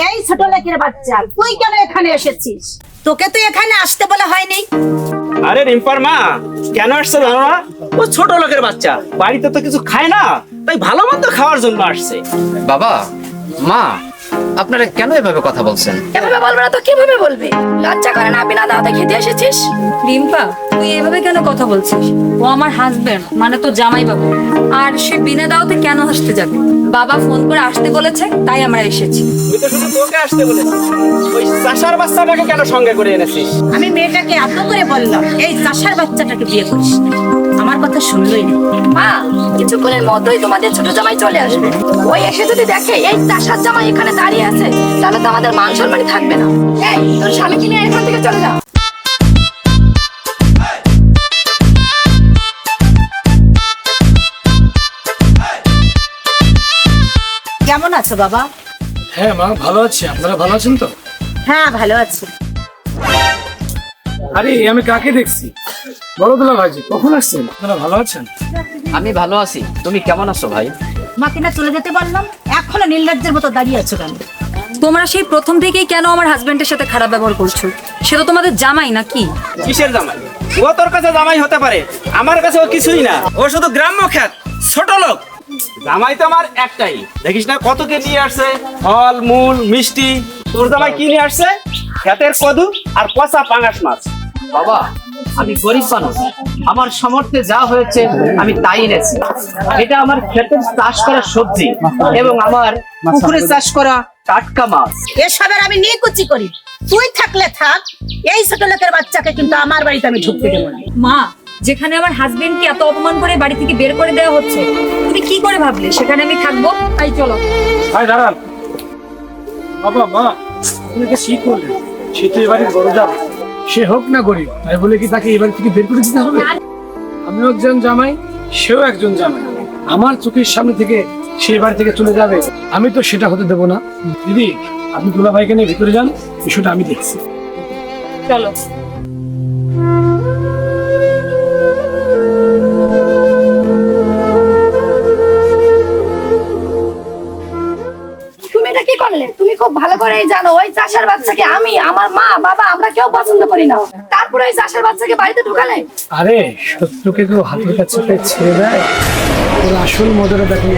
এই ছোট লোকের বাচ্চা, তুই কেন এখানে এসেছিস? তোকে তো এখানে আসতে বলা হয়নি। আরে রিম্পার মা কেন আসছে জানো না? ও ছোট লোকের বাচ্চা, বাড়িতে তো কিছু খায় না, তাই ভালো মন্দ খাওয়ার জন্য আসছে। বাবা, মা, আপনারা কেন এভাবে কথা বলছেন? এভাবে বলবে না তো কিভাবে বলবি? লজ্জা করে না বিনা দাওয়াতে খেতে এসেছিস? রিম্পা, তুই এভাবে কেন কথা বলছিস? ও আমার হাজবেন্ড, মানে তো জামাই বাবু। আর সে বিনা দাওয়াতে কেন আসতে যাবে? বাবা ফোন করে আসতে বলেছে, তাই আমরা এসেছি। তুই তো শুধু তোকে আসতে বলেছিস, ওই চাষার বাচ্চাটাকে কেন সঙ্গে করে এনেছিস? আমি মেয়েটাকে এত করে বললাম এই চাষার বাচ্চাটাকে বিয়ে করিস না। আমার কথা শুনলই না। মা, কিছুক্ষণের মধ্যেই তোমাদের ছোট জামাই চলে আসবে। ওই এসে যদি দেখে এই চাষার জামাই এখানে দাঁড়িয়ে আছে, তাহলে তো আমাদের মান সম্মানই থাকবে না। এই, তোর স্বামীকে নিয়ে এখান থেকে চলে যা। কেমন আছো বাবা? হ্যাঁ মা, ভালো আছি। আপনারা ভালো আছেন তো? হ্যাঁ, ভালো আছি। আরে আমি কাকে দেখছি? বলো দুলা ভাইজি, কখন আসছেন? আপনারা ভালো আছেন? আমি ভালো আছি। তুমি কেমন আছো ভাই? মাকে না চলে যেতে বললাম, এখনো নির্লজ্জের মতো দাঁড়িয়ে আছো কেন? তোমরা সেই প্রথম থেকেই কেন আমার হাজবেন্ডের সাথে খারাপ ব্যবহার করছো? সে তো তোমাদের জামাই নাকি? কিসের জামাই? ও তোর কাছে জামাই হতে পারে, আমার কাছে ও কিছুই না। ও শুধু গ্রাম্য খ্যাত, ছোট লোক। জামাই তো আমার একটাই, দেখিস না কত কে নিয়ে আসছে, ফল মূল মিষ্টি। তোর জামাই কি নিয়ে আসছে? ক্ষেতের কদু আর পচা পাঙাশ মাছ। বাবা, আমি গরিব মানুষ, আমার সামর্থ্যে যা হয়েছে আমি তাই এনেছি। এটা আমার ক্ষেতের চাষ করা সবজি এবং আমার পুকুরে চাষ করা টাটকা মাছ। এসবের আমি নিকুচি করি। তুই থাকলে থাক, এই ছোট লোকের বাচ্চাকে কিন্তু আমার বাড়িতে আমি ঢুকতে দেবো না। মা, যেখানে আমার হাজবেন্ডকে এত অপমান করে বাড়ি থেকে বের করে দেওয়া হচ্ছে, তুমি কি করে ভাবলে সেখানে আমি থাকবো? তাই চলো। ভাই দাঁড়ান। বাবা মা, আপনাকে শীত করলেন, সে তো এবারে বড় যাবে। সে হোক না গরিব, তাই বলে কি তাকে এবার থেকে বের করে দিতে হবে? আমিও একজন জামাই, সেও একজন জামাই। আমার চোখের সামনে থেকে সে বাড়ি থেকে চলে যাবে, আমি তো সেটা হতে দেবো না। দিদি, আপনি দুলা ভাইকে নিয়ে ভিতরে যান, বিষয়টা আমি দেখছি। চলো। তুমি এটা কি করলে? তুমি খুব ভালো করেই জানো ওই চাষার বাচ্চাকে আমি, আমার মা, বাবা আমরা কেউ পছন্দ করি না। তারপরে ওই চাষার বাচ্চাকে বাড়িতে ঢুকালে। আরে শত্রুকে কেউ হাতের কাছে পেয়ে ছেড়ে দেয়? ওর আসল মজাটা দেখুন।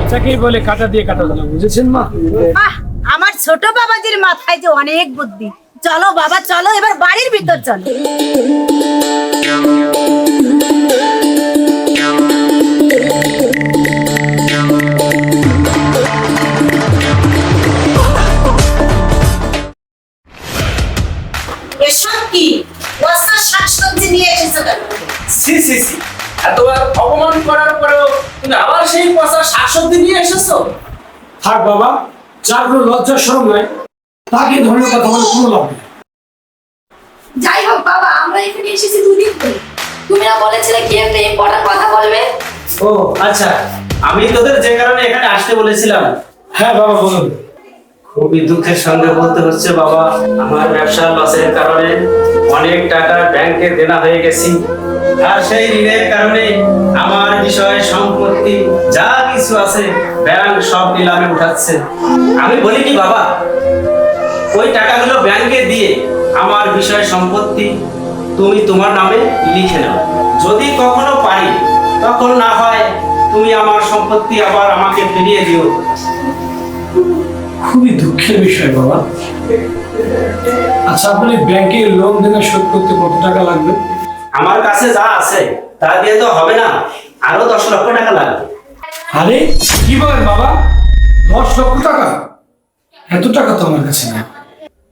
এটাকেই বলে কাটা দিয়ে কাটা দিলাম, বুঝেছেন মা? আহ, আমার ছোট বাবাজির মাথায় যে অনেক বুদ্ধি। চলো বাবা, চলো এবার বাড়ির ভিতর চলো। এসব কি বস্তার শাকসবজি নিয়ে এসেছো কেন? সি সি সি, এতবার অপমান করার পরেও তুমি আবার সেই পচা শাকসবজি নিয়ে এসেছো? থাক বাবা, যার কোনো লজ্জা শরম নাই তাকে ধরনের কথা বলে কোনো লাভ নেই। যাই হোক বাবা, আমরা এখানে এসেছি দুদিন ধরে। তুমি না বলেছিলে কি একটা ইম্পর্টেন্ট কথা বলবে? ও আচ্ছা, আমি তোদের যে কারণে এখানে আসতে বলেছিলাম। হ্যাঁ বাবা, বলুন। খুবই দুঃখের সঙ্গে বলতে হচ্ছে বাবা, আমার ব্যবসার লসের কারণে অনেক টাকা ব্যাংকে দেনা হয়ে গেছি। আর সেই ঋণের কারণে আমার বিষয় সম্পত্তি যা কিছু আছে ব্যাংক সব নিলামে উঠাচ্ছে। আমি বলি কি বাবা, ওই টাকাগুলো ব্যাংকে দিয়ে আমার বিষয় সম্পত্তি তুমি তোমার নামে লিখে নাও। যদি কখনো পারি তখন না হয় তুমি আমার সম্পত্তি আবার আমাকে ফিরিয়ে দিও। খুবই দুঃখের বিষয় বাবা। আচ্ছা, আপনি ব্যাংকে লোন দেনা শোধ করতে কত টাকা লাগবে? আমার কাছে যা আছে তা দিয়ে তো হবে না, আরো 10 লক্ষ টাকা লাগবে। আরে কি বলেন বাবা, 10 লক্ষ টাকা? এত টাকা তো আমার কাছে না।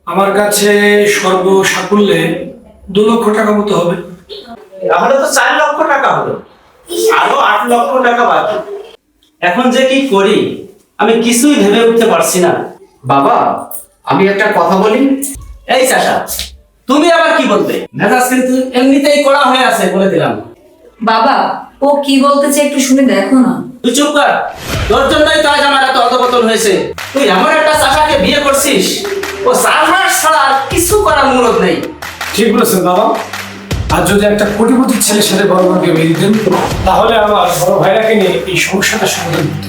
আমার কাছে সর্বসাকুল্যে 2 লক্ষ টাকা মতো হবে। তাহলে তো 4 লক্ষ টাকা হলো, আরো 8 লক্ষ টাকা বাকি। এখন যে কি করি আমি কিছুই ভেবে উঠতে পারছি না। বাবা, আমি একটা কথা বলি। এই চাষা, তুমি আবার কি বলবে? মেজাজ কিন্তু এমনিতেই কড়া হয়ে আছে, বলে দিলাম। বাবা, ও কি বলতেছে একটু শুনে দেখো না। তুই চুপ কর, তোর জন্যই তো আজ আমার এত অধপতন হয়েছে। তুই এমন একটা চাষাকে বিয়ে করছিস, ও চাষবাস ছাড়া আর কিছু করার মূলত নেই। ঠিক বলেছেন বাবা। আর যদি একটা কোটিপতির ছেলের সাথে বড় বোনকে বিয়ে দিতেন, তাহলে আমার বড় ভাইরাকে নিয়ে এই সমস্যাটা সমাধান হতো।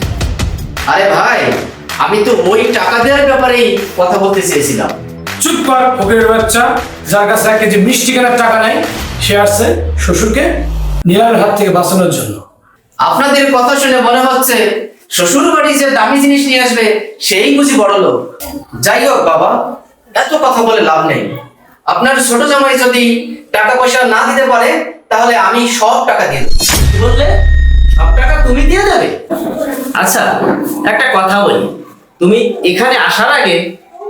আরে ভাই, আমি তো ওই টাকা দেওয়ার ব্যাপারেই কথা বলতে চেয়েছিলাম। চুপ কর ফকিরের বাচ্চা, যার কাছে 1 কেজি মিষ্টি কেনার টাকা নাই, সে আসছে শ্বশুরকে নীলার হাত থেকে বাঁচানোর জন্য। আপনাদের কথা শুনে মনে হচ্ছে শ্বশুর বাড়ি যে দামি জিনিস নিয়ে আসবে সেই বুঝি বড় লোক। যাই হোক বাবা, এত কথা বলে লাভ নেই। আপনার ছোট জামাই যদি টাকা পয়সা না দিতে পারে তাহলে আমি সব টাকা দিয়ে দেবো। কি বললে? সব টাকা তুমি দিয়ে দেবে? আচ্ছা, একটা কথা বলি, তুমি এখানে আসার আগে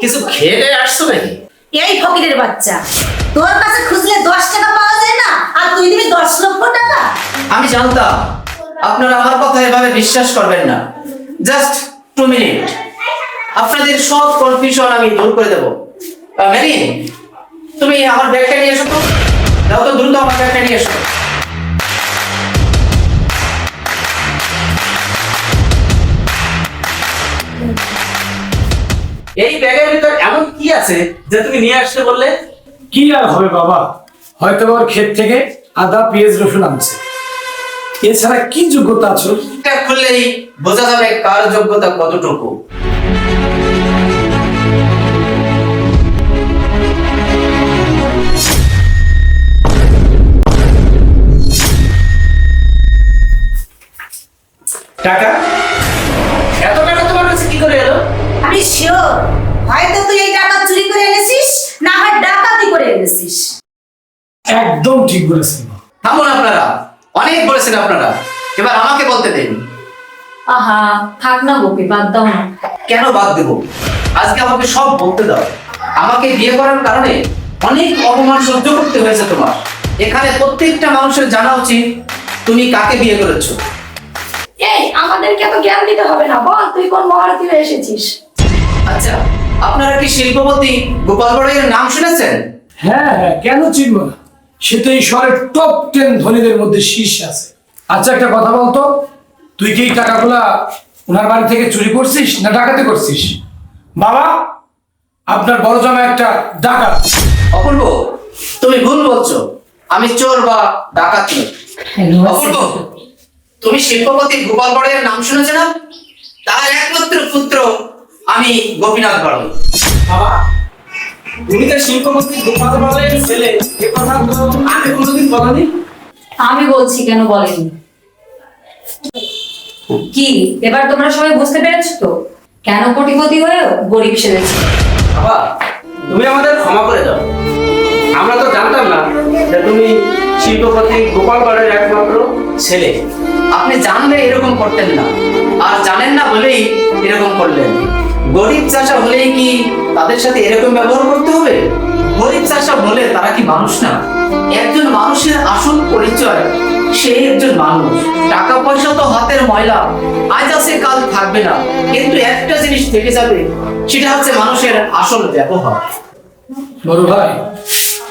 কিছু খেয়ে দিয়ে আসছো নাকি? এই ফকিরের বাচ্চা, তোর কাছে খুঁজলে 10 টাকা পাওয়া যায় না, আর তুই দিবি 10 লক্ষ টাকা? আমি জানতাম আপনারা আমার কথা এভাবে বিশ্বাস করবেন না। জাস্ট 2 মিনিট, আপনাদের সব কনফিউশন আমি দূর করে দেবো। মেরিন, তুমি আমার ব্যাগটা নিয়ে এসো তো। দাও তো দ্রুত আমার ব্যাগটা নিয়ে এসো। এই ব্যাগের ভিতর এমন কি আছে যে তুমি নিয়ে আসতে বললে? কি আর হবে বাবা, হয়তো ওর ক্ষেত থেকে আদা, পেঁয়াজ, রসুন আনছে। এছাড়া কি যোগ্যতা আছে? এটা খুললেই বোঝা যাবে কার যোগ্যতা কতটুকু। টাকা? এত টাকা তোমার কাছে কি করে এলো? আমি শিওর, হয়তো তুই এই টাকা চুরি করে এনেছিস, না হয় ডাকাতি করে এনেছিস। একদম ঠিক বলেছেন। থামুন আপনারা, অনেক বলেছেন আপনারা, এবার আমাকে বলতে দিন। আহা, থাক না গোপী, বাদ দাও না। কেন বাদ দেব? আজকে আমাকে সব বলতে দাও। আমাকে বিয়ে করার কারণে অনেক অপমান সহ্য করতে হয়েছে তোমার। এখানে প্রত্যেকটা মানুষের জানা উচিত তুমি কাকে বিয়ে করেছো। এই আমাদেরকে এত জ্ঞান দিতে হবে না, বল তুই কোন মহারথী হয়ে এসেছিস? আচ্ছা, আপনারা কি শিল্পপতি গোপাল বড়াইয়ের নাম শুনেছেন? হ্যাঁ হ্যাঁ, কেন চিনব না? সে তো এই শহরের টপ 10 ধনীদের মধ্যে শীর্ষে আছে। আচ্ছা, একটা কথা বলতো, তুই কি এই টাকাগুলা ওনার বাড়ি থেকে চুরি করছিস না ডাকাতি করছিস? বাবা, আপনার বড় জামাই একটা ডাকাত। অপূর্ব, তুমি ভুল বলছো। আমি চোর বা ডাকাত নই। অপূর্ব, তুমি শিল্পপতি গোপাল বড়াইয়ের নাম শুনেছো না? তার একমাত্র পুত্র আমি গোপীনাথ বড়াই। বাবা, তুমি তো শিল্পপতি গোপাল বড়াইয়ের ছেলে, এ কথা তো আমি কোনোদিন বলিনি। আমি বলছি, কেন বলেনি? কি এবার তোমরা সবাই বুঝতে পেরেছো তো কেন কোটিপতি হয়েও গরিব সেজেছে? বাবা, তুমি আমাদের ক্ষমা করে দাও। আমরা তো জানতাম না যে তুমি শিল্পপতি গোপাল বড়াইয়ের একমাত্র ছেলে। আপনি জানলে এরকম করতেন না, আর জানেন না বলেই এরকম করলেন। গরিব চাষা হলেই কি তাদের সাথে এরকম ব্যবহার করতে হবে? গরিব চাষা বলে তারা কি মানুষ না? একজন মানুষের আসল পরিচয় সে একজন মানুষ। টাকা পয়সা তো হাতের ময়লা, আজ আছে কাল থাকবে না, কিন্তু একটা জিনিস থেকে যাবে, সেটা হচ্ছে মানুষের আসল ব্যবহার। বড় ভাই,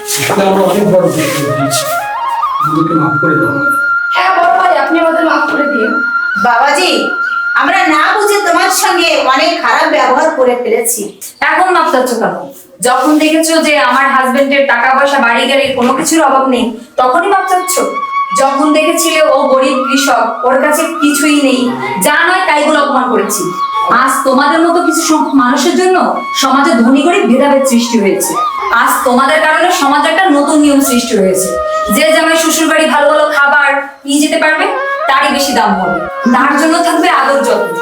আসলে আমরা অনেক বড় ভুল করে দিয়েছি, আমাদেরকে মাফ করে দাও। হ্যাঁ বড় ভাই, আপনি আমাদের মাফ করে দিন। বাবাজি, আমরা না বুঝে তোমার সঙ্গে অনেক খারাপ ব্যবহার করে ফেলেছি। এখন মাপ চাচ্ছ কেন? যখন দেখেছো যে আমার হাজবেন্ডের টাকা পয়সা, বাড়ি গাড়ির কোনো কিছুর অভাব নেই, তখনই মাপ চাচ্ছ? যখন দেখেছিলে ও গরিব কৃষক, ওর কাছে কিছুই নেই, যা নয় তাইগুলো অপমান করেছি। আজ তোমাদের মতো কিছু সংখ্যক মানুষের জন্য সমাজে ধনী গরিব ভেদাভেদ সৃষ্টি হয়েছে। আজ তোমাদের কারণে সমাজে একটা নতুন নিয়ম সৃষ্টি হয়েছে। যে জামাই শ্বশুর বাড়ি ভালো ভালো খাবার নিয়ে যেতে পারবে তারই বেশি দাম হবে, তার জন্য থাকবে আদর যত্ন।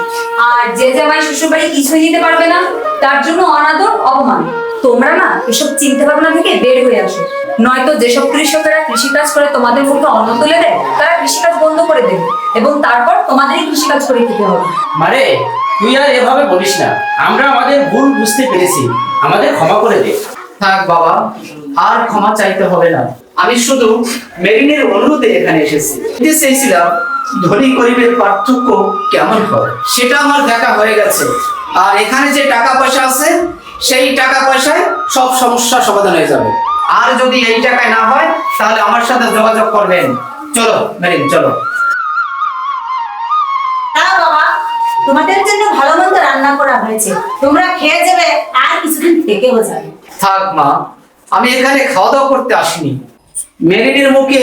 আর যে জামাই শ্বশুর বাড়ি কিছুই দিতে পারবে না তার জন্য অনাদর অপমান। তোমরা না এসব চিন্তা ভাবনা থেকে বের হয়ে আসো, নয়তো যেসব কৃষকেরা কৃষিকাজ করে তোমাদের মুখে অন্ন তুলে দেয়, তারা কৃষিকাজ বন্ধ করে দেবে এবং তারপর তোমাদেরই কৃষিকাজ করে খেতে হবে। মানে তুই আর এভাবে বলিস না, আমরা আমাদের ভুল বুঝতে পেরেছি, আমাদের ক্ষমা করে দে। থাক বাবা, আর ক্ষমা চাইতে হবে না। আমি শুধু মেরিনের অনুরোধে এখানে এসেছি। এতে চেয়েছিলাম ধনী গরিবের পার্থক্য কেমন হয় সেটা আমার দেখা হয়ে গেছে। আর এখানে যে টাকা পয়সা আছে সেই টাকা পয়সায় সব সমস্যা সমাধান হয়ে যাবে। আর যদি এই টাকায় না হয় তাহলে আমার সাথে যোগাযোগ করবেন। চলো মেরিন, চলো। হ্যাঁ বাবা, তোমাদের জন্য ভালো মন্দ রান্না করা হয়েছে, তোমরা খেয়ে যাবে, আর কিছুদিন থেকেও যাবে। থাক মা, আমি এখানে খাওয়া দাওয়া করতে আসিনি। মেরিনের মুখে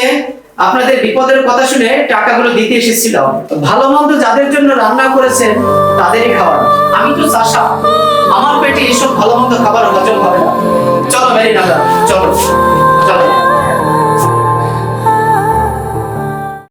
আপনাদের বিপদের কথা শুনে টাকাগুলো দিতে এসেছিলাম। ভালো মন্দ যাদের জন্য রান্না করেছেন তাদেরই খাবার। আমি তো চাষা, আমার পেটে এসব ভালো মন্দ খাবার